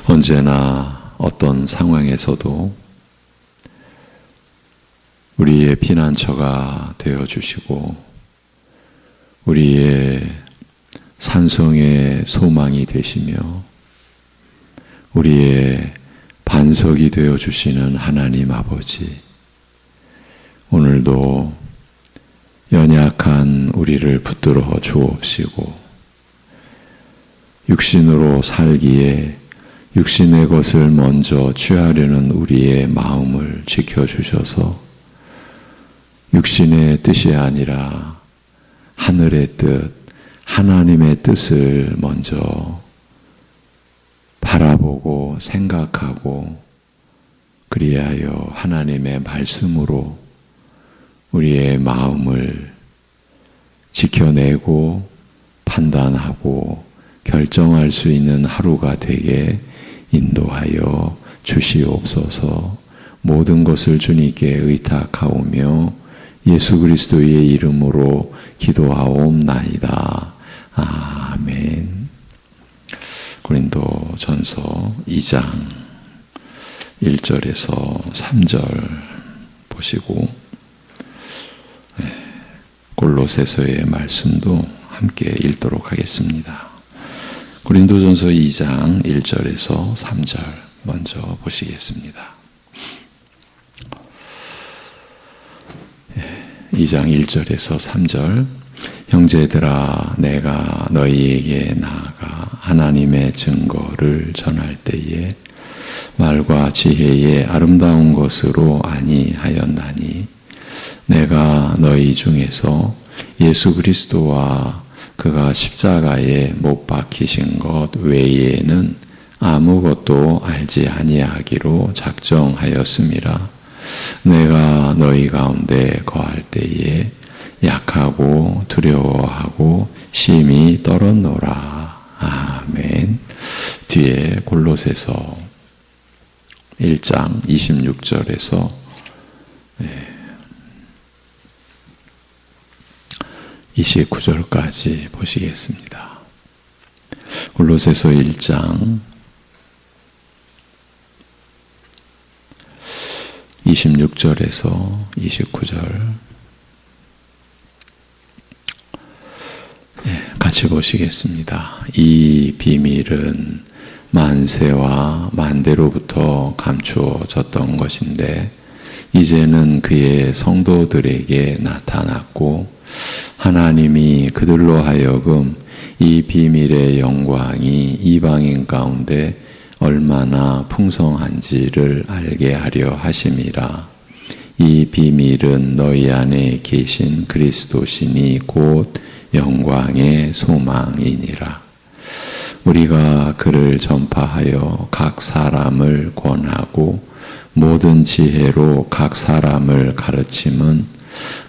언제나 어떤 상황에서도 우리의 피난처가 되어주시고 우리의 산성의 소망이 되시며 우리의 반석이 되어주시는 하나님 아버지, 오늘도 연약한 우리를 붙들어 주옵시고 육신으로 살기에 육신의 것을 먼저 취하려는 우리의 마음을 지켜주셔서 육신의 뜻이 아니라 하늘의 뜻, 하나님의 뜻을 먼저 바라보고 생각하고 그리하여 하나님의 말씀으로 우리의 마음을 지켜내고 판단하고 결정할 수 있는 하루가 되게 인도하여 주시옵소서. 모든 것을 주님께 의탁하오며 예수 그리스도의 이름으로 기도하옵나이다. 아멘. 고린도전서 2장 1절에서 3절 보시고 골로새서의 말씀도 함께 읽도록 하겠습니다. 고린도전서 2장 1절에서 3절 먼저 보시겠습니다. 2장 1절에서 3절. 형제들아, 내가 너희에게 나아가 하나님의 증거를 전할 때에 말과 지혜의 아름다운 것으로 아니하였나니 내가 너희 중에서 예수 그리스도와 그가 십자가에 못 박히신 것 외에는 아무것도 알지 아니하기로 작정하였음이라. 내가 너희 가운데 거할 때에 약하고 두려워하고 심히 떨었노라. 아멘. 뒤에 골로새서 1장 26절에서 29절까지 보시겠습니다. 골로새서 1장 26절에서 29절 같이 보시겠습니다. 이 비밀은 만세와 만대로부터 감추어졌던 것인데 이제는 그의 성도들에게 나타났고 하나님이 그들로 하여금 이 비밀의 영광이 이방인 가운데 얼마나 풍성한지를 알게 하려 하심이라. 이 비밀은 너희 안에 계신 그리스도시니 곧 영광의 소망이니라. 우리가 그를 전파하여 각 사람을 권하고 모든 지혜로 각 사람을 가르침은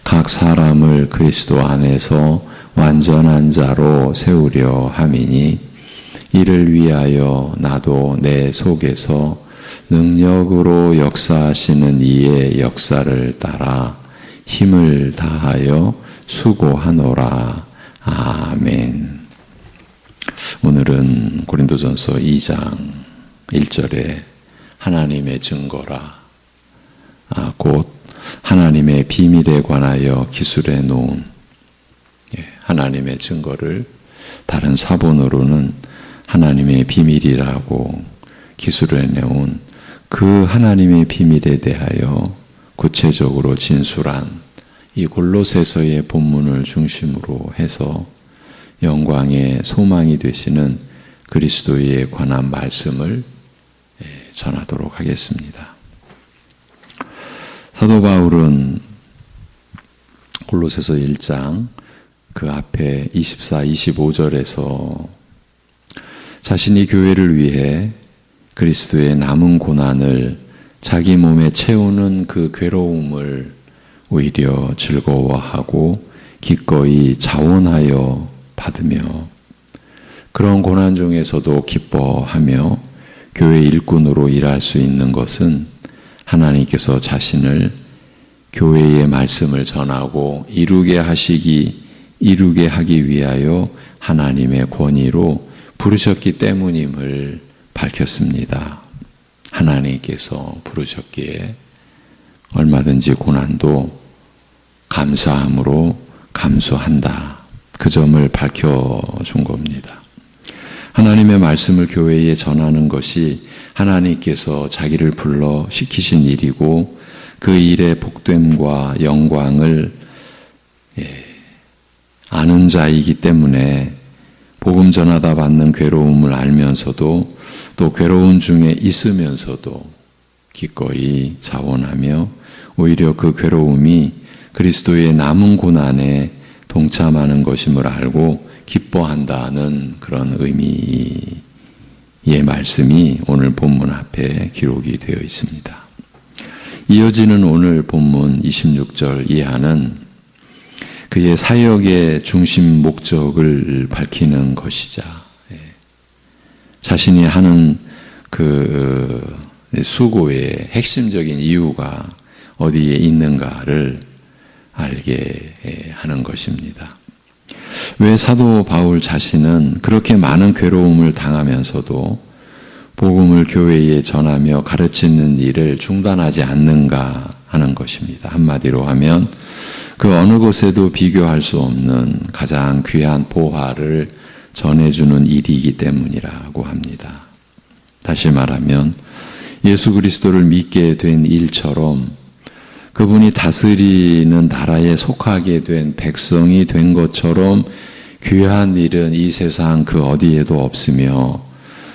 각 사람을 그리스도 안에서 완전한 자로 세우려 함이니 이를 위하여 나도 내 속에서 능력으로 역사하시는 이의 역사를 따라 힘을 다하여 수고하노라. 아멘. 오늘은 고린도전서 2장 1절에 하나님의 증거라, 곧 하나님의 비밀에 관하여 기술해 놓은 하나님의 증거를 다른 사본으로는 하나님의 비밀이라고 기술해 내온 그 하나님의 비밀에 대하여 구체적으로 진술한 이 골로새서의 본문을 중심으로 해서 영광의 소망이 되시는 그리스도에 관한 말씀을 전하도록 하겠습니다. 사도 바울은 골로새서 1장 그 앞에 24, 25절에서 자신이 교회를 위해 그리스도의 남은 고난을 자기 몸에 채우는 그 괴로움을 오히려 즐거워하고 기꺼이 자원하여 받으며 그런 고난 중에서도 기뻐하며 교회 일꾼으로 일할 수 있는 것은 하나님께서 자신을 교회의 말씀을 전하고 이루게 하기 위하여 하나님의 권위로 부르셨기 때문임을 밝혔습니다. 하나님께서 부르셨기에 얼마든지 고난도 감사함으로 감수한다. 그 점을 밝혀준 겁니다. 하나님의 말씀을 교회에 전하는 것이 하나님께서 자기를 불러 시키신 일이고 그 일의 복됨과 영광을 아는 자이기 때문에 복음 전하다 받는 괴로움을 알면서도 또 괴로운 중에 있으면서도 기꺼이 자원하며 오히려 그 괴로움이 그리스도의 남은 고난에 동참하는 것임을 알고 기뻐한다는 그런 의미의 말씀이 오늘 본문 앞에 기록이 되어 있습니다. 이어지는 오늘 본문 26절 이하는 그의 사역의 중심 목적을 밝히는 것이자 자신이 하는 그 수고의 핵심적인 이유가 어디에 있는가를 알게 하는 것입니다. 왜 사도 바울 자신은 그렇게 많은 괴로움을 당하면서도 복음을 교회에 전하며 가르치는 일을 중단하지 않는가 하는 것입니다. 한마디로 하면 그 어느 곳에도 비교할 수 없는 가장 귀한 보화를 전해주는 일이기 때문이라고 합니다. 다시 말하면 예수 그리스도를 믿게 된 일처럼 그분이 다스리는 나라에 속하게 된 백성이 된 것처럼 귀한 일은 이 세상 그 어디에도 없으며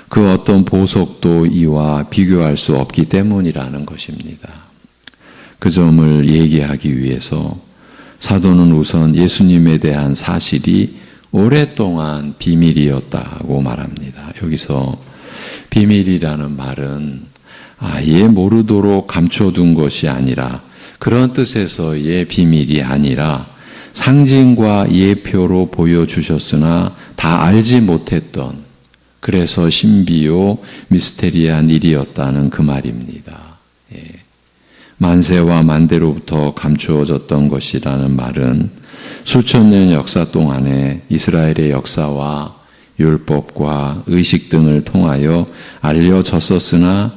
그 어떤 보석도 이와 비교할 수 없기 때문이라는 것입니다. 그 점을 얘기하기 위해서 사도는 우선 예수님에 대한 사실이 오랫동안 비밀이었다고 말합니다. 여기서 비밀이라는 말은 아예 모르도록 감춰둔 것이 아니라 그런 뜻에서의 비밀이 아니라 상징과 예표로 보여주셨으나 다 알지 못했던 그래서 신비요 미스테리한 일이었다는 그 말입니다. 만세와 만대로부터 감추어졌던 것이라는 말은 수천 년 역사 동안에 이스라엘의 역사와 율법과 의식 등을 통하여 알려졌었으나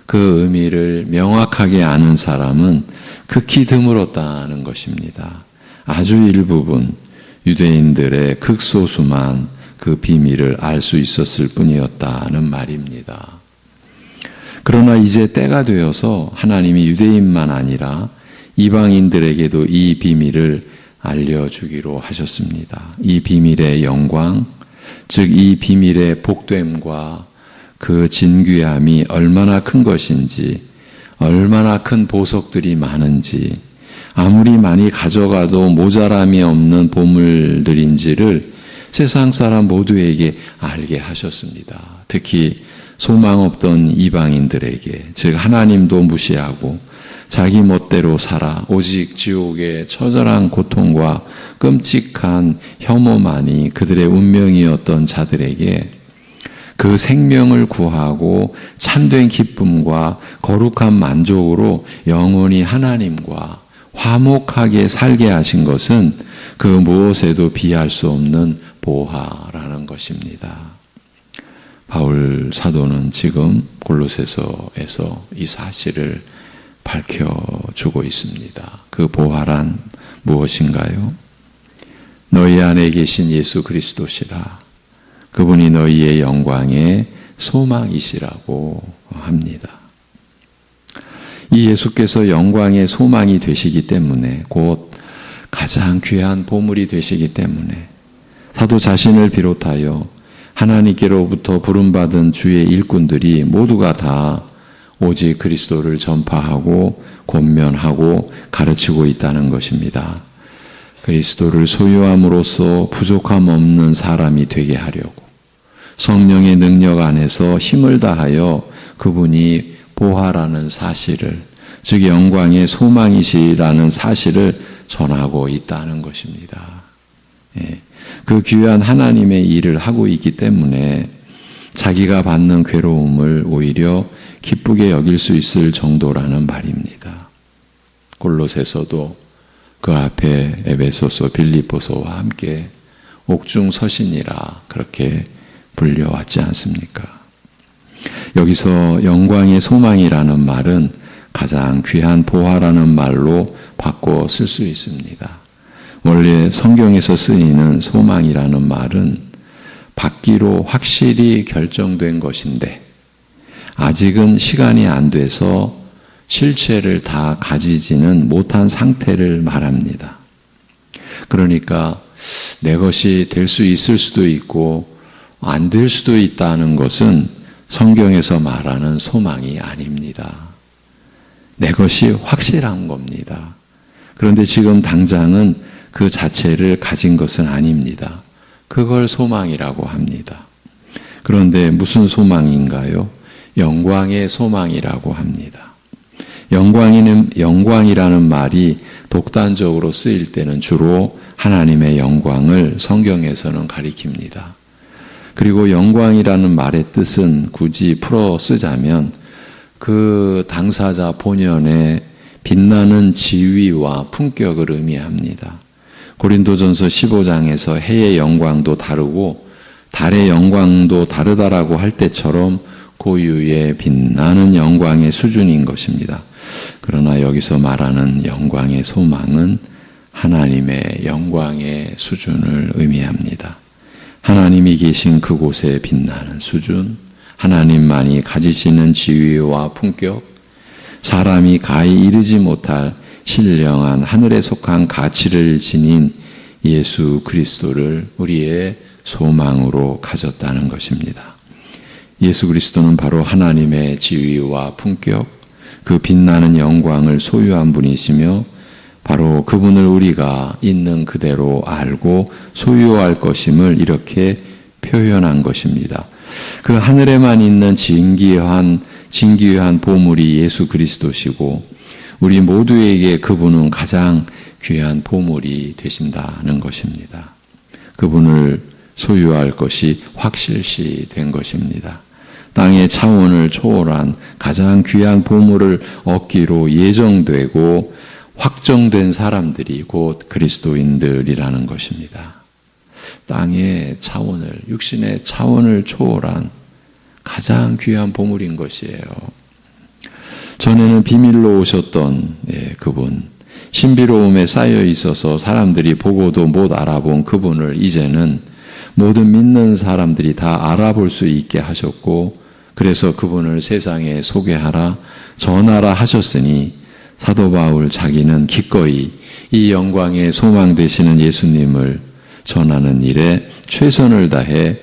그 의미를 명확하게 아는 사람은 극히 드물었다는 것입니다. 아주 일부분 유대인들의 극소수만 그 비밀을 알 수 있었을 뿐이었다는 말입니다. 그러나 이제 때가 되어서 하나님이 유대인만 아니라 이방인들에게도 이 비밀을 알려주기로 하셨습니다. 이 비밀의 영광, 즉 이 비밀의 복됨과 그 진귀함이 얼마나 큰 것인지, 얼마나 큰 보석들이 많은지, 아무리 많이 가져가도 모자람이 없는 보물들인지를 세상 사람 모두에게 알게 하셨습니다. 특히 소망 없던 이방인들에게, 즉 하나님도 무시하고 자기 멋대로 살아 오직 지옥의 처절한 고통과 끔찍한 혐오만이 그들의 운명이었던 자들에게 그 생명을 구하고 참된 기쁨과 거룩한 만족으로 영원히 하나님과 화목하게 살게 하신 것은 그 무엇에도 비할 수 없는 보화라는 것입니다. 바울 사도는 지금 골로새서에서 이 사실을 밝혀주고 있습니다. 그 보화란 무엇인가요? 너희 안에 계신 예수 그리스도시라. 그분이 너희의 영광의 소망이시라고 합니다. 이 예수께서 영광의 소망이 되시기 때문에 곧 가장 귀한 보물이 되시기 때문에 사도 자신을 비롯하여 하나님께로부터 부름받은 주의 일꾼들이 모두가 다 오직 그리스도를 전파하고 권면하고 가르치고 있다는 것입니다. 그리스도를 소유함으로써 부족함 없는 사람이 되게 하려고 성령의 능력 안에서 힘을 다하여 그분이 보화라는 사실을, 즉 영광의 소망이시라는 사실을 전하고 있다는 것입니다. 그 귀한 하나님의 일을 하고 있기 때문에 자기가 받는 괴로움을 오히려 기쁘게 여길 수 있을 정도라는 말입니다. 골로새서도 그 앞에 에베소서, 빌립보서와 함께 옥중서신이라 그렇게 불려왔지 않습니까? 여기서 영광의 소망이라는 말은 가장 귀한 보화라는 말로 바꿔 쓸 수 있습니다. 원래 성경에서 쓰이는 소망이라는 말은 받기로 확실히 결정된 것인데 아직은 시간이 안 돼서 실체를 다 가지지는 못한 상태를 말합니다. 그러니까 내 것이 될 수 있을 수도 있고 안 될 수도 있다는 것은 성경에서 말하는 소망이 아닙니다. 내 것이 확실한 겁니다. 그런데 지금 당장은 그 자체를 가진 것은 아닙니다. 그걸 소망이라고 합니다. 그런데 무슨 소망인가요? 영광의 소망이라고 합니다. 영광이라는 말이 독단적으로 쓰일 때는 주로 하나님의 영광을 성경에서는 가리킵니다. 그리고 영광이라는 말의 뜻은 굳이 풀어 쓰자면 그 당사자 본연의 빛나는 지위와 품격을 의미합니다. 고린도전서 15장에서 해의 영광도 다르고 달의 영광도 다르다라고 할 때처럼 고유의 빛나는 영광의 수준인 것입니다. 그러나 여기서 말하는 영광의 소망은 하나님의 영광의 수준을 의미합니다. 하나님이 계신 그곳에 빛나는 수준, 하나님만이 가지시는 지위와 품격, 사람이 가히 이르지 못할 신령한 하늘에 속한 가치를 지닌 예수 그리스도를 우리의 소망으로 가졌다는 것입니다. 예수 그리스도는 바로 하나님의 지위와 품격, 그 빛나는 영광을 소유한 분이시며 바로 그분을 우리가 있는 그대로 알고 소유할 것임을 이렇게 표현한 것입니다. 그 하늘에만 있는 진귀한 보물이 예수 그리스도시고 우리 모두에게 그분은 가장 귀한 보물이 되신다는 것입니다. 그분을 소유할 것이 확실시 된 것입니다. 땅의 차원을 초월한 가장 귀한 보물을 얻기로 예정되고 확정된 사람들이 곧 그리스도인들이라는 것입니다. 땅의 차원을, 육신의 차원을 초월한 가장 귀한 보물인 것이에요. 전에는 비밀로 오셨던 그분, 신비로움에 쌓여 있어서 사람들이 보고도 못 알아본 그분을 이제는 모든 믿는 사람들이 다 알아볼 수 있게 하셨고 그래서 그분을 세상에 소개하라, 전하라 하셨으니 사도 바울 자기는 기꺼이 이 영광의 소망 되시는 예수님을 전하는 일에 최선을 다해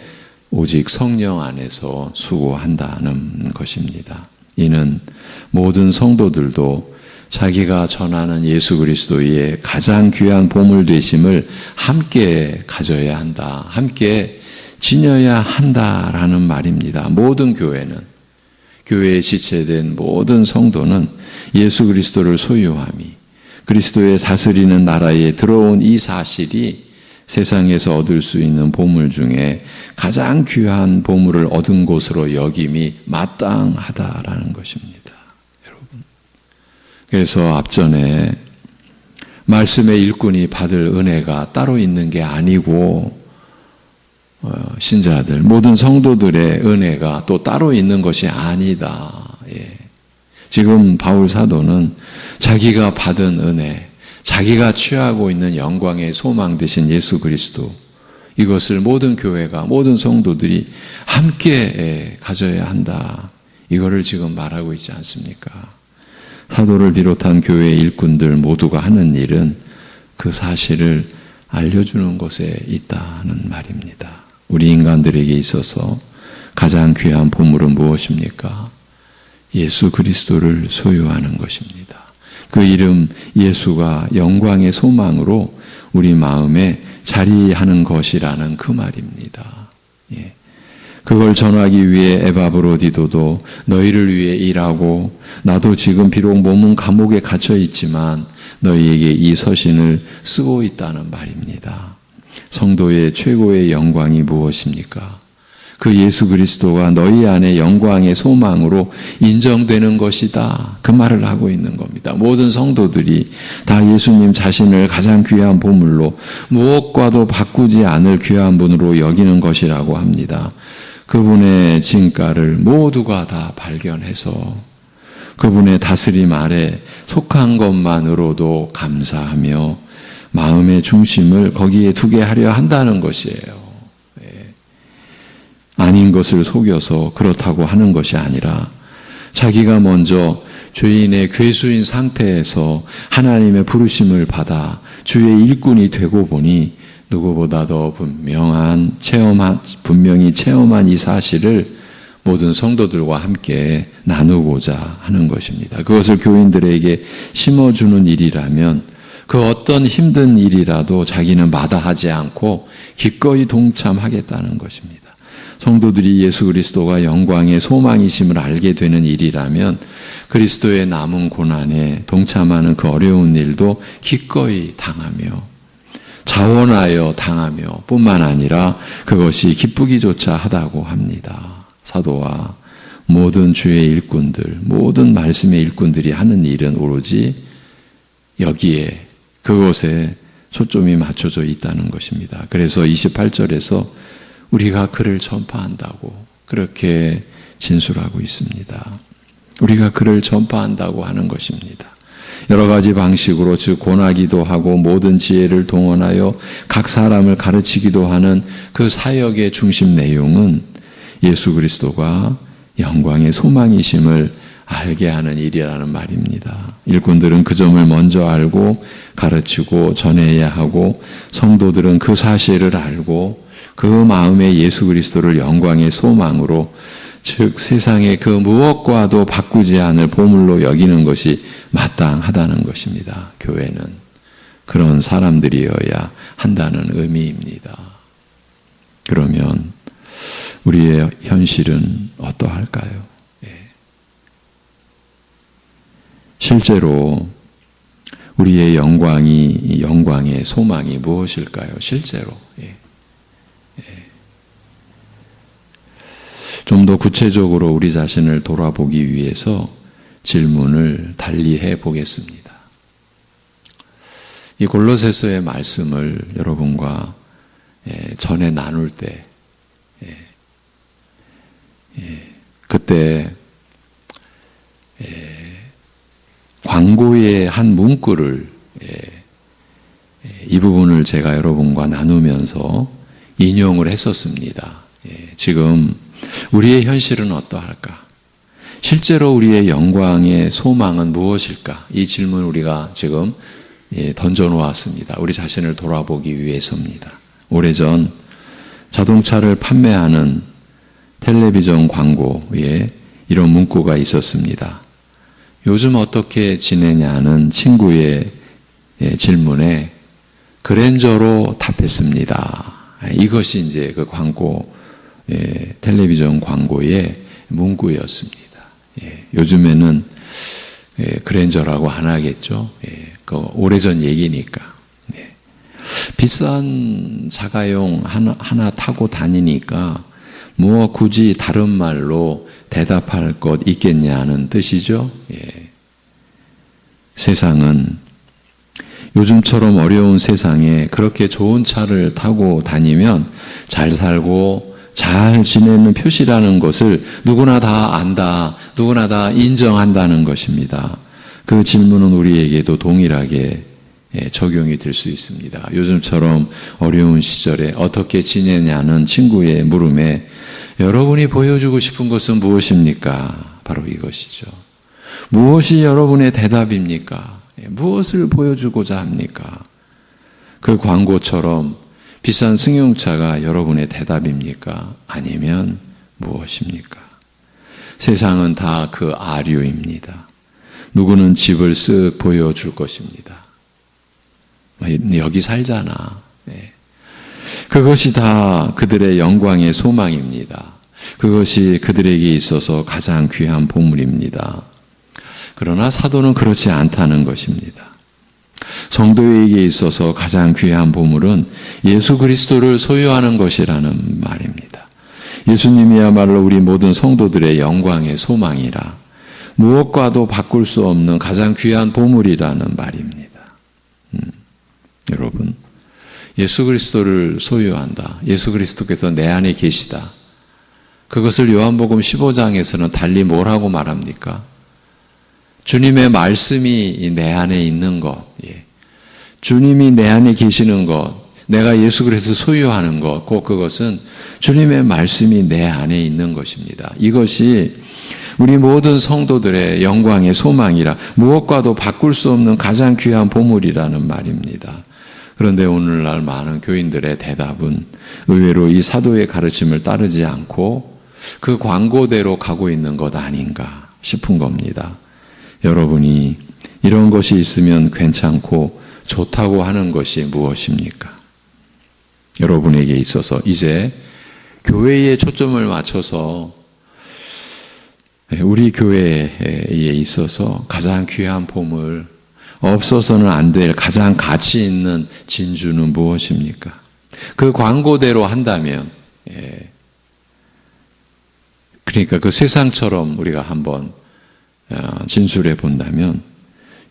오직 성령 안에서 수고한다는 것입니다. 이는 모든 성도들도 자기가 전하는 예수 그리스도의 가장 귀한 보물 되심을 함께 가져야 한다. 함께 지녀야 한다라는 말입니다. 모든 교회는, 교회에 지체된 모든 성도는 예수 그리스도를 소유함이 그리스도의 다스리는 나라에 들어온 이 사실이 세상에서 얻을 수 있는 보물 중에 가장 귀한 보물을 얻은 곳으로 여김이 마땅하다라는 것입니다. 여러분. 그래서 앞전에 말씀의 일꾼이 받을 은혜가 따로 있는 게 아니고 신자들, 모든 성도들의 은혜가 또 따로 있는 것이 아니다. 지금 바울 사도는 자기가 받은 은혜, 자기가 취하고 있는 영광의 소망 되신 예수 그리스도, 이것을 모든 교회가, 모든 성도들이 함께 가져야 한다. 이거를 지금 말하고 있지 않습니까? 사도를 비롯한 교회 일꾼들 모두가 하는 일은 그 사실을 알려주는 것에 있다는 말입니다. 우리 인간들에게 있어서 가장 귀한 보물은 무엇입니까? 예수 그리스도를 소유하는 것입니다. 그 이름 예수가 영광의 소망으로 우리 마음에 자리하는 것이라는 그 말입니다. 그걸 전하기 위해 에바브로디도도 너희를 위해 일하고 나도 지금 비록 몸은 감옥에 갇혀 있지만 너희에게 이 서신을 쓰고 있다는 말입니다. 성도의 최고의 영광이 무엇입니까? 그 예수 그리스도가 너희 안에 영광의 소망으로 인정되는 것이다. 그 말을 하고 있는 겁니다. 모든 성도들이 다 예수님 자신을 가장 귀한 보물로 무엇과도 바꾸지 않을 귀한 분으로 여기는 것이라고 합니다. 그분의 진가를 모두가 다 발견해서 그분의 다스림 아래 속한 것만으로도 감사하며 마음의 중심을 거기에 두게 하려 한다는 것이에요. 아닌 것을 속여서 그렇다고 하는 것이 아니라 자기가 먼저 죄인의 괴수인 상태에서 하나님의 부르심을 받아 주의 일꾼이 되고 보니 누구보다 더 분명히 체험한 이 사실을 모든 성도들과 함께 나누고자 하는 것입니다. 그것을 교인들에게 심어주는 일이라면 그 어떤 힘든 일이라도 자기는 마다하지 않고 기꺼이 동참하겠다는 것입니다. 성도들이 예수 그리스도가 영광의 소망이심을 알게 되는 일이라면 그리스도의 남은 고난에 동참하는 그 어려운 일도 기꺼이 당하며 자원하여 당하며 뿐만 아니라 그것이 기쁘기조차 하다고 합니다. 사도와 모든 주의 일꾼들, 모든 말씀의 일꾼들이 하는 일은 오로지 여기에 그것에 초점이 맞춰져 있다는 것입니다. 그래서 28절에서 우리가 그를 전파한다고 그렇게 진술하고 있습니다. 우리가 그를 전파한다고 하는 것입니다. 여러 가지 방식으로 즉 권하기도 하고 모든 지혜를 동원하여 각 사람을 가르치기도 하는 그 사역의 중심 내용은 예수 그리스도가 영광의 소망이심을 알게 하는 일이라는 말입니다. 일꾼들은 그 점을 먼저 알고 가르치고 전해야 하고 성도들은 그 사실을 알고 그 마음에 예수 그리스도를 영광의 소망으로 즉 세상의 그 무엇과도 바꾸지 않을 보물로 여기는 것이 마땅하다는 것입니다. 교회는 그런 사람들이어야 한다는 의미입니다. 그러면 우리의 현실은 어떠할까요? 실제로 우리의 영광의 소망이 무엇일까요? 실제로. 좀 더 구체적으로 우리 자신을 돌아보기 위해서 질문을 달리해 보겠습니다. 이 골로새서의 말씀을 여러분과 전에 나눌 때 그때 광고의 한 문구를 이 부분을 제가 여러분과 나누면서 인용을 했었습니다. 지금 우리의 현실은 어떠할까? 실제로 우리의 영광의 소망은 무엇일까? 이 질문을 우리가 지금 던져놓았습니다. 우리 자신을 돌아보기 위해서입니다. 오래전 자동차를 판매하는 텔레비전 광고에 이런 문구가 있었습니다. 요즘 어떻게 지내냐는 친구의 질문에 그랜저로 답했습니다. 이것이 이제 그 텔레비전 광고의 문구였습니다. 요즘에는 그랜저라고 안 하겠죠. 그 오래전 얘기니까. 비싼 자가용 하나 타고 다니니까 뭐 굳이 다른 말로 대답할 것 있겠냐는 뜻이죠. 세상은 요즘처럼 어려운 세상에 그렇게 좋은 차를 타고 다니면 잘 살고 잘 지내는 표시라는 것을 누구나 다 안다, 누구나 다 인정한다는 것입니다. 그 질문은 우리에게도 동일하게 적용이 될 수 있습니다. 요즘처럼 어려운 시절에 어떻게 지내냐는 친구의 물음에 여러분이 보여주고 싶은 것은 무엇입니까? 바로 이것이죠. 무엇이 여러분의 대답입니까? 무엇을 보여주고자 합니까? 그 광고처럼 비싼 승용차가 여러분의 대답입니까? 아니면 무엇입니까? 세상은 다 그 아류입니다. 누구는 집을 쓱 보여줄 것입니다. 여기 살잖아. 그것이 다 그들의 영광의 소망입니다. 그것이 그들에게 있어서 가장 귀한 보물입니다. 그러나 사도는 그렇지 않다는 것입니다. 성도에게 있어서 가장 귀한 보물은 예수 그리스도를 소유하는 것이라는 말입니다. 예수님이야말로 우리 모든 성도들의 영광의 소망이라 무엇과도 바꿀 수 없는 가장 귀한 보물이라는 말입니다. 여러분, 예수 그리스도를 소유한다. 예수 그리스도께서 내 안에 계시다. 그것을 요한복음 15장에서는 달리 뭐라고 말합니까? 주님의 말씀이 내 안에 있는 것, 주님이 내 안에 계시는 것, 내가 예수 그리스도 소유하는 것, 곧 그것은 주님의 말씀이 내 안에 있는 것입니다. 이것이 우리 모든 성도들의 영광의 소망이라 무엇과도 바꿀 수 없는 가장 귀한 보물이라는 말입니다. 그런데 오늘날 많은 교인들의 대답은 의외로 이 사도의 가르침을 따르지 않고 그 광고대로 가고 있는 것 아닌가 싶은 겁니다. 여러분이 이런 것이 있으면 괜찮고 좋다고 하는 것이 무엇입니까? 여러분에게 있어서 이제 교회에 초점을 맞춰서 우리 교회에 있어서 가장 귀한 보물, 없어서는 안 될 가장 가치 있는 진주는 무엇입니까? 그 광고대로 한다면, 그러니까 그 세상처럼 우리가 한번 진술해 본다면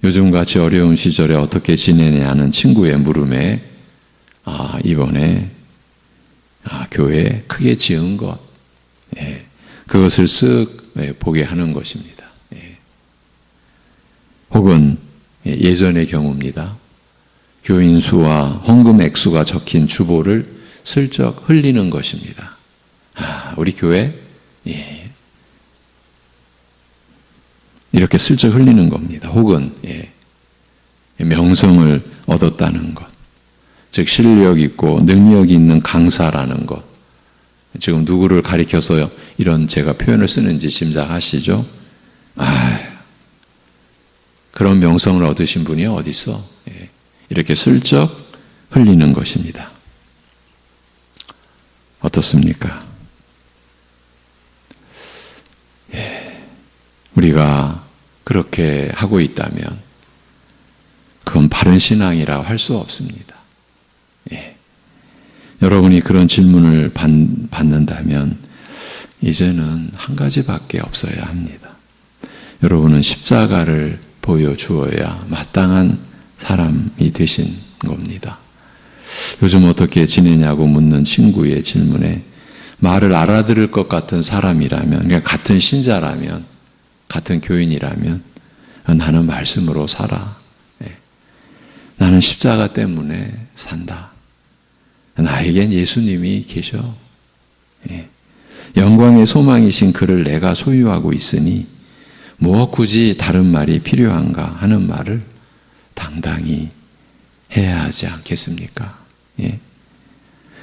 요즘같이 어려운 시절에 어떻게 지내냐는 친구의 물음에 이번에 교회에 크게 지은 것, 그것을 쓱 보게 하는 것입니다. 혹은 예전의 경우입니다. 교인 수와 헌금 액수가 적힌 주보를 슬쩍 흘리는 것입니다. 우리 교회 이렇게 슬쩍 흘리는 겁니다. 혹은 명성을 얻었다는 것, 즉 실력 있고 능력 있는 강사라는 것. 지금 누구를 가리켜서 이런 제가 표현을 쓰는지 짐작하시죠? 그런 명성을 얻으신 분이 어디 있어? 이렇게 슬쩍 흘리는 것입니다. 어떻습니까? 우리가 그렇게 하고 있다면 그건 바른 신앙이라고 할 수 없습니다. 여러분이 그런 질문을 받는다면 이제는 한 가지밖에 없어야 합니다. 여러분은 십자가를 보여주어야 마땅한 사람이 되신 겁니다. 요즘 어떻게 지내냐고 묻는 친구의 질문에 말을 알아들을 것 같은 사람이라면, 그러니까 같은 신자라면, 같은 교인이라면 나는 말씀으로 살아. 나는 십자가 때문에 산다. 나에겐 예수님이 계셔. 영광의 소망이신 그를 내가 소유하고 있으니 무엇 굳이 다른 말이 필요한가 하는 말을 당당히 해야 하지 않겠습니까?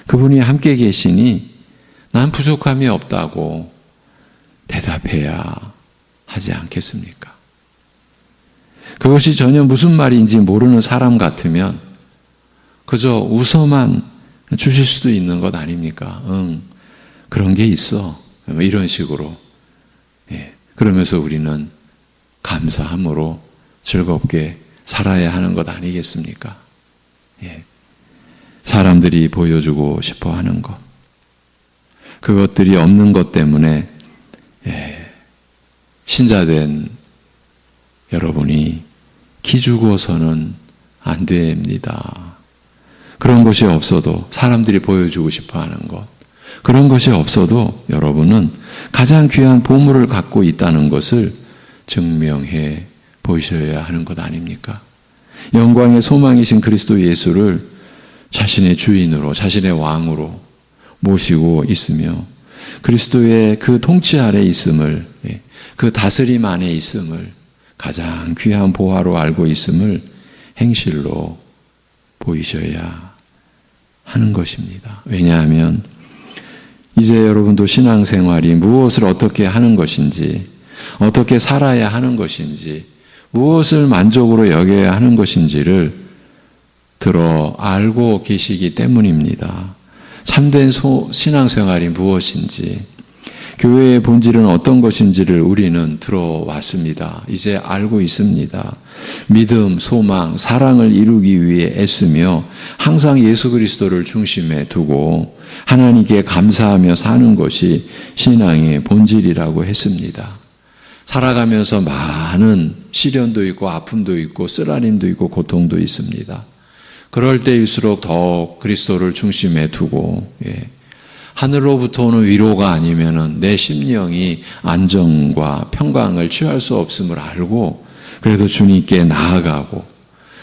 그분이 함께 계시니 난 부족함이 없다고 대답해야 하지 않겠습니까? 그것이 전혀 무슨 말인지 모르는 사람 같으면 그저 웃어만 주실 수도 있는 것 아닙니까? 그런 게 있어. 이런 식으로. 그러면서 우리는 감사함으로 즐겁게 살아야 하는 것 아니겠습니까? 사람들이 보여주고 싶어 하는 것. 그것들이 없는 것 때문에 신자된 여러분이 기죽어서는 안 됩니다. 그런 것이 없어도 사람들이 보여주고 싶어 하는 것, 그런 것이 없어도 여러분은 가장 귀한 보물을 갖고 있다는 것을 증명해 보셔야 하는 것 아닙니까? 영광의 소망이신 그리스도 예수를 자신의 주인으로, 자신의 왕으로 모시고 있으며 그리스도의 그 통치 아래 있음을, 그 다스림 안에 있음을 가장 귀한 보화로 알고 있음을 행실로 보이셔야 하는 것입니다. 왜냐하면 이제 여러분도 신앙생활이 무엇을 어떻게 하는 것인지, 어떻게 살아야 하는 것인지, 무엇을 만족으로 여겨야 하는 것인지를 들어 알고 계시기 때문입니다. 참된 신앙생활이 무엇인지, 교회의 본질은 어떤 것인지를 우리는 들어왔습니다. 이제 알고 있습니다. 믿음, 소망, 사랑을 이루기 위해 애쓰며 항상 예수 그리스도를 중심에 두고 하나님께 감사하며 사는 것이 신앙의 본질이라고 했습니다. 살아가면서 많은 시련도 있고 아픔도 있고 쓰라림도 있고 고통도 있습니다. 그럴 때일수록 더욱 그리스도를 중심에 두고 하늘로부터 오는 위로가 아니면은 내 심령이 안정과 평강을 취할 수 없음을 알고 그래도 주님께 나아가고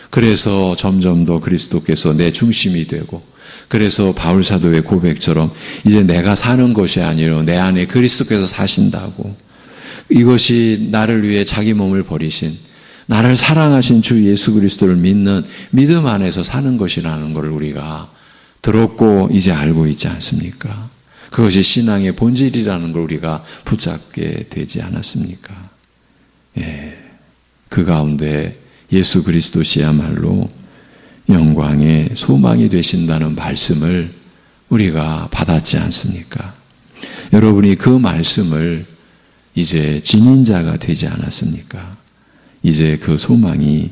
그래서 점점 더 그리스도께서 내 중심이 되고 그래서 바울 사도의 고백처럼 이제 내가 사는 것이 아니라 내 안에 그리스도께서 사신다고 이것이 나를 위해 자기 몸을 버리신 나를 사랑하신 주 예수 그리스도를 믿는 믿음 안에서 사는 것이라는 것을 우리가 들었고 이제 알고 있지 않습니까? 그것이 신앙의 본질이라는 걸 우리가 붙잡게 되지 않았습니까? 예, 그 가운데 예수 그리스도시야말로 영광의 소망이 되신다는 말씀을 우리가 받았지 않습니까? 여러분이 그 말씀을 이제 지닌 자가 되지 않았습니까? 이제 그 소망이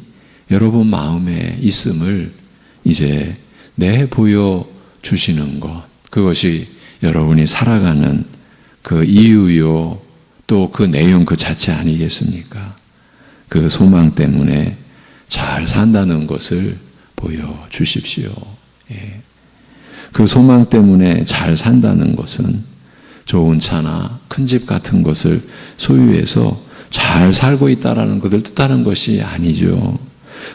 여러분 마음에 있음을 이제 내보여 주시는 것, 그것이 여러분이 살아가는 그 이유요, 또 그 내용 그 자체 아니겠습니까? 그 소망 때문에 잘 산다는 것을 보여주십시오. 예. 그 소망 때문에 잘 산다는 것은 좋은 차나 큰 집 같은 것을 소유해서 잘 살고 있다는 것을 뜻하는 것이 아니죠.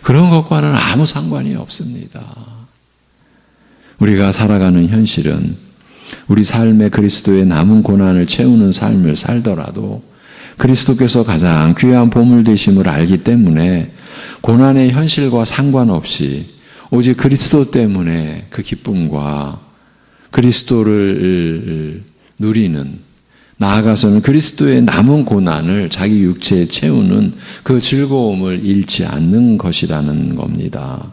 그런 것과는 아무 상관이 없습니다. 우리가 살아가는 현실은 우리 삶에 그리스도의 남은 고난을 채우는 삶을 살더라도 그리스도께서 가장 귀한 보물 되심을 알기 때문에 고난의 현실과 상관없이 오직 그리스도 때문에 그 기쁨과 그리스도를 누리는 나아가서는 그리스도의 남은 고난을 자기 육체에 채우는 그 즐거움을 잃지 않는 것이라는 겁니다.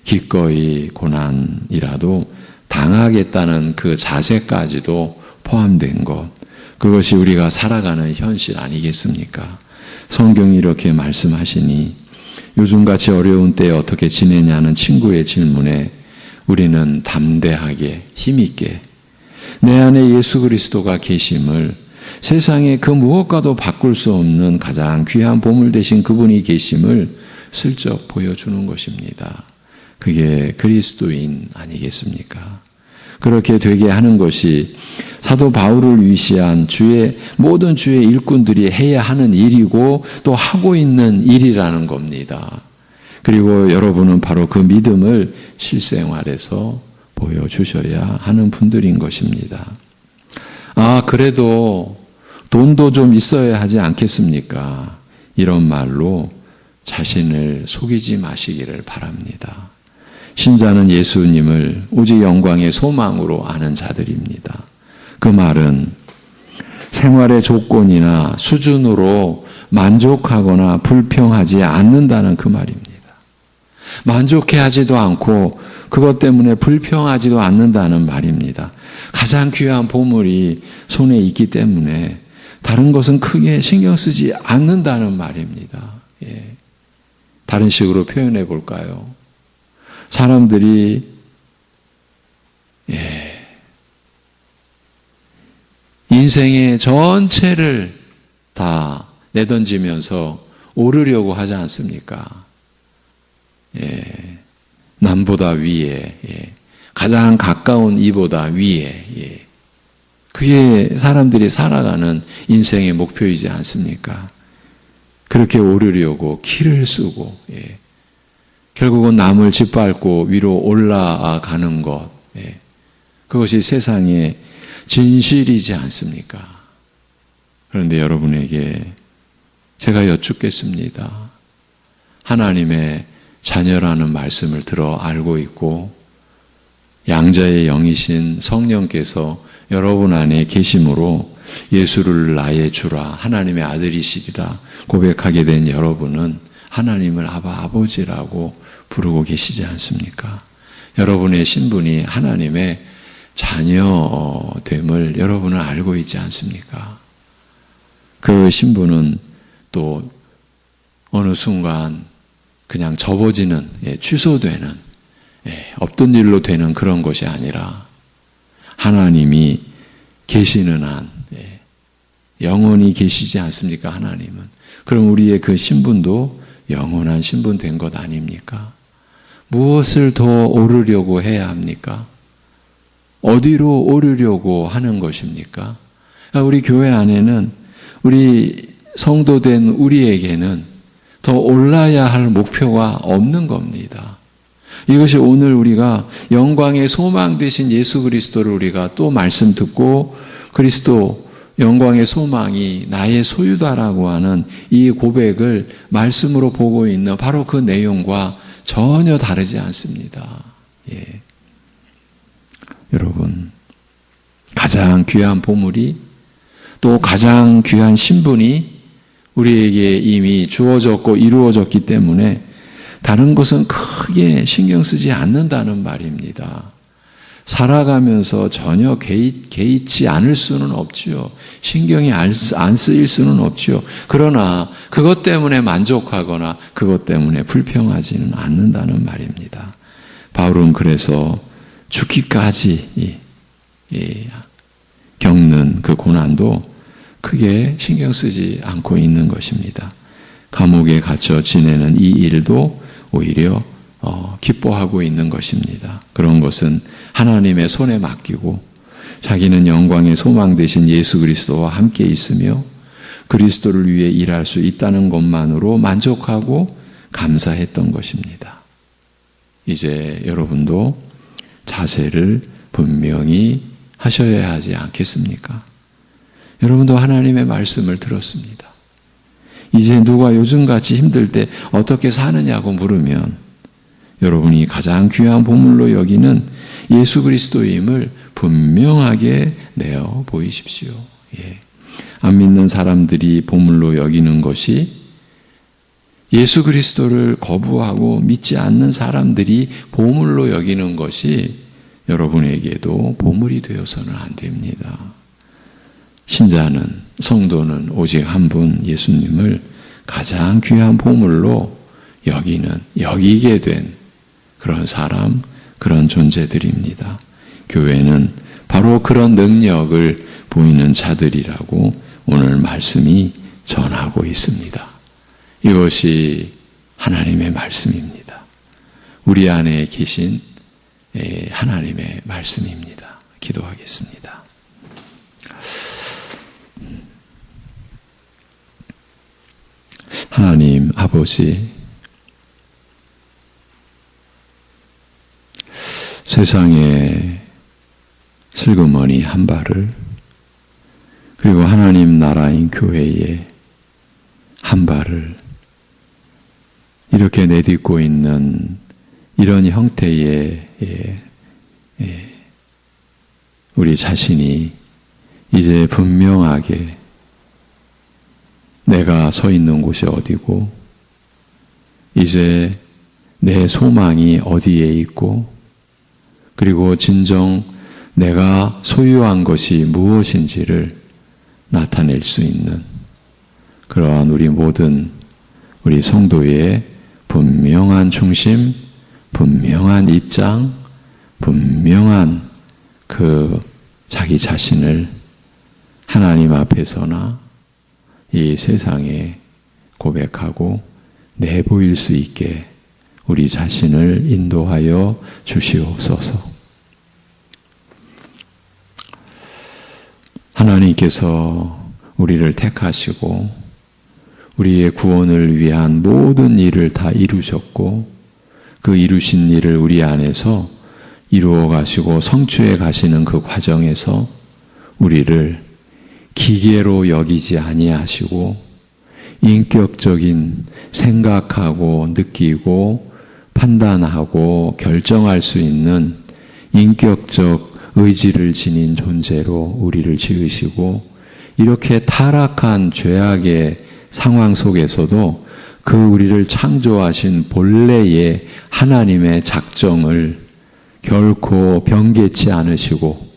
기꺼이 고난이라도 당하겠다는 그 자세까지도 포함된 것. 그것이 우리가 살아가는 현실 아니겠습니까? 성경이 이렇게 말씀하시니 요즘같이 어려운 때에 어떻게 지내냐는 친구의 질문에 우리는 담대하게 힘있게 내 안에 예수 그리스도가 계심을 세상에 그 무엇과도 바꿀 수 없는 가장 귀한 보물 되신 그분이 계심을 슬쩍 보여주는 것입니다. 그게 그리스도인 아니겠습니까? 그렇게 되게 하는 것이 사도 바울을 위시한 모든 주의 일꾼들이 해야 하는 일이고 또 하고 있는 일이라는 겁니다. 그리고 여러분은 바로 그 믿음을 실생활에서 보여주셔야 하는 분들인 것입니다. 아, 그래도 돈도 좀 있어야 하지 않겠습니까? 이런 말로 자신을 속이지 마시기를 바랍니다. 신자는 예수님을 오직 영광의 소망으로 아는 자들입니다. 그 말은 생활의 조건이나 수준으로 만족하거나 불평하지 않는다는 그 말입니다. 만족해하지도 않고 그것 때문에 불평하지도 않는다는 말입니다. 가장 귀한 보물이 손에 있기 때문에 다른 것은 크게 신경 쓰지 않는다는 말입니다. 예. 다른 식으로 표현해 볼까요? 사람들이 인생의 전체를 다 내던지면서 오르려고 하지 않습니까? 예. 남보다 위에, 가장 가까운 이보다 위에, 그게 사람들이 살아가는 인생의 목표이지 않습니까? 그렇게 오르려고 키를 쓰고, 결국은 남을 짓밟고 위로 올라가는 것, 그것이 세상의 진실이지 않습니까? 그런데 여러분에게 제가 여쭙겠습니다. 하나님의 자녀라는 말씀을 들어 알고 있고 양자의 영이신 성령께서 여러분 안에 계심으로 예수를 나의 주라 하나님의 아들이시리라 고백하게 된 여러분은 하나님을 아버지라고 부르고 계시지 않습니까? 여러분의 신분이 하나님의 자녀됨을 여러분은 알고 있지 않습니까? 그 신분은 또 어느 순간 그냥 접어지는, 취소되는, 없던 일로 되는 그런 것이 아니라 하나님이 계시는 한, 영원히 계시지 않습니까? 하나님은. 그럼 우리의 그 신분도 영원한 신분 된 것 아닙니까? 무엇을 더 오르려고 해야 합니까? 어디로 오르려고 하는 것입니까? 우리 교회 안에는 우리 성도된 우리에게는 더 올라야 할 목표가 없는 겁니다. 이것이 오늘 우리가 영광의 소망 되신 예수 그리스도를 우리가 또 말씀 듣고 그리스도 영광의 소망이 나의 소유다라고 하는 이 고백을 말씀으로 보고 있는 바로 그 내용과 전혀 다르지 않습니다. 예. 여러분, 가장 귀한 보물이 또 가장 귀한 신분이 우리에게 이미 주어졌고 이루어졌기 때문에 다른 것은 크게 신경 쓰지 않는다는 말입니다. 살아가면서 전혀 개의치 않을 수는 없지요. 신경이 안 쓰일 수는 없지요. 그러나 그것 때문에 만족하거나 그것 때문에 불평하지는 않는다는 말입니다. 바울은 그래서 죽기까지 겪는 그 고난도 크게 신경 쓰지 않고 있는 것입니다. 감옥에 갇혀 지내는 이 일도 오히려 기뻐하고 있는 것입니다. 그런 것은 하나님의 손에 맡기고 자기는 영광의 소망 되신 예수 그리스도와 함께 있으며 그리스도를 위해 일할 수 있다는 것만으로 만족하고 감사했던 것입니다. 이제 여러분도 자세를 분명히 하셔야 하지 않겠습니까? 여러분도 하나님의 말씀을 들었습니다. 이제 누가 요즘같이 힘들 때 어떻게 사느냐고 물으면 여러분이 가장 귀한 보물로 여기는 예수 그리스도임을 분명하게 내어 보이십시오. 예. 안 믿는 사람들이 보물로 여기는 것이 예수 그리스도를 거부하고 믿지 않는 사람들이 보물로 여기는 것이 여러분에게도 보물이 되어서는 안 됩니다. 신자는, 성도는 오직 한 분 예수님을 가장 귀한 보물로 여기게 된 그런 사람, 그런 존재들입니다. 교회는 바로 그런 능력을 보이는 자들이라고 오늘 말씀이 전하고 있습니다. 이것이 하나님의 말씀입니다. 우리 안에 계신 하나님의 말씀입니다. 기도하겠습니다. 하나님 아버지, 세상의 슬그머니 한 발을 그리고 하나님 나라인 교회의 한 발을 이렇게 내딛고 있는 이런 형태의 우리 자신이 이제 분명하게 내가 서 있는 곳이 어디고 이제 내 소망이 어디에 있고 그리고 진정 내가 소유한 것이 무엇인지를 나타낼 수 있는 그러한 우리 모든 우리 성도의 분명한 중심, 분명한 입장, 분명한 그 자기 자신을 하나님 앞에서나 이 세상에 고백하고 내보일 수 있게 우리 자신을 인도하여 주시옵소서. 하나님께서 우리를 택하시고 우리의 구원을 위한 모든 일을 다 이루셨고 그 이루신 일을 우리 안에서 이루어 가시고 성취해 가시는 그 과정에서 우리를 기계로 여기지 아니하시고 인격적인 생각하고 느끼고 판단하고 결정할 수 있는 인격적 의지를 지닌 존재로 우리를 지으시고 이렇게 타락한 죄악의 상황 속에서도 그 우리를 창조하신 본래의 하나님의 작정을 결코 변개치 않으시고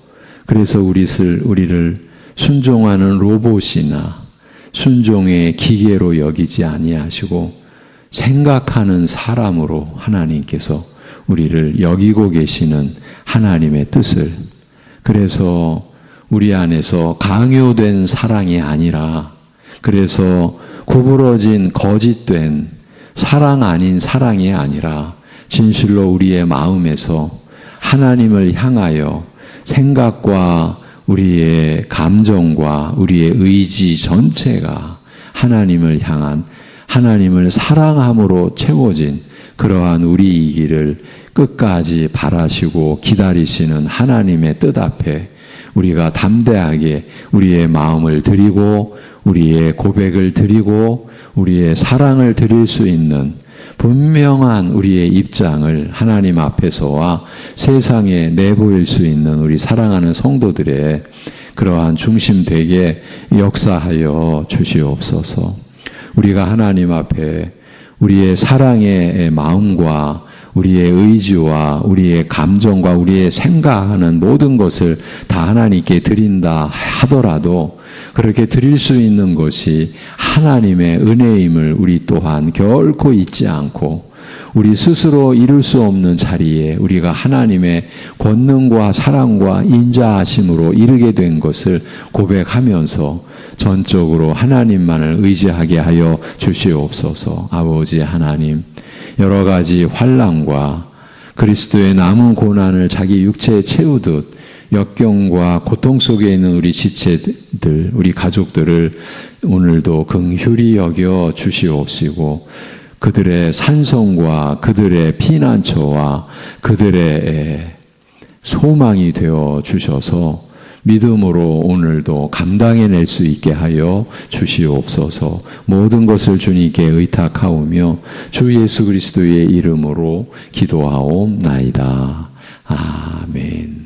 그래서 우리를 순종하는 로봇이나 순종의 기계로 여기지 아니하시고 생각하는 사람으로 하나님께서 우리를 여기고 계시는 하나님의 뜻을 그래서 우리 안에서 강요된 사랑이 아니라 그래서 구부러진 거짓된 사랑 아닌 사랑이 아니라 진실로 우리의 마음에서 하나님을 향하여 생각과 우리의 감정과 우리의 의지 전체가 하나님을 향한, 하나님을 사랑함으로 채워진 그러한 우리이기를 끝까지 바라시고 기다리시는 하나님의 뜻 앞에 우리가 담대하게 우리의 마음을 드리고 우리의 고백을 드리고 우리의 사랑을 드릴 수 있는 분명한 우리의 입장을 하나님 앞에서와 세상에 내보일 수 있는 우리 사랑하는 성도들의 그러한 중심 되게 역사하여 주시옵소서. 우리가 하나님 앞에 우리의 사랑의 마음과 우리의 의지와 우리의 감정과 우리의 생각하는 모든 것을 다 하나님께 드린다 하더라도 그렇게 드릴 수 있는 것이 하나님의 은혜임을 우리 또한 결코 잊지 않고 우리 스스로 이룰 수 없는 자리에 우리가 하나님의 권능과 사랑과 인자하심으로 이르게 된 것을 고백하면서 전적으로 하나님만을 의지하게 하여 주시옵소서. 아버지 하나님, 여러 가지 환난과 그리스도의 남은 고난을 자기 육체에 채우듯 역경과 고통 속에 있는 우리 지체들, 우리 가족들을 오늘도 긍휼히 여겨 주시옵시고 그들의 산성과 그들의 피난처와 그들의 소망이 되어 주셔서 믿음으로 오늘도 감당해낼 수 있게 하여 주시옵소서. 모든 것을 주님께 의탁하오며 주 예수 그리스도의 이름으로 기도하옵나이다. 아멘.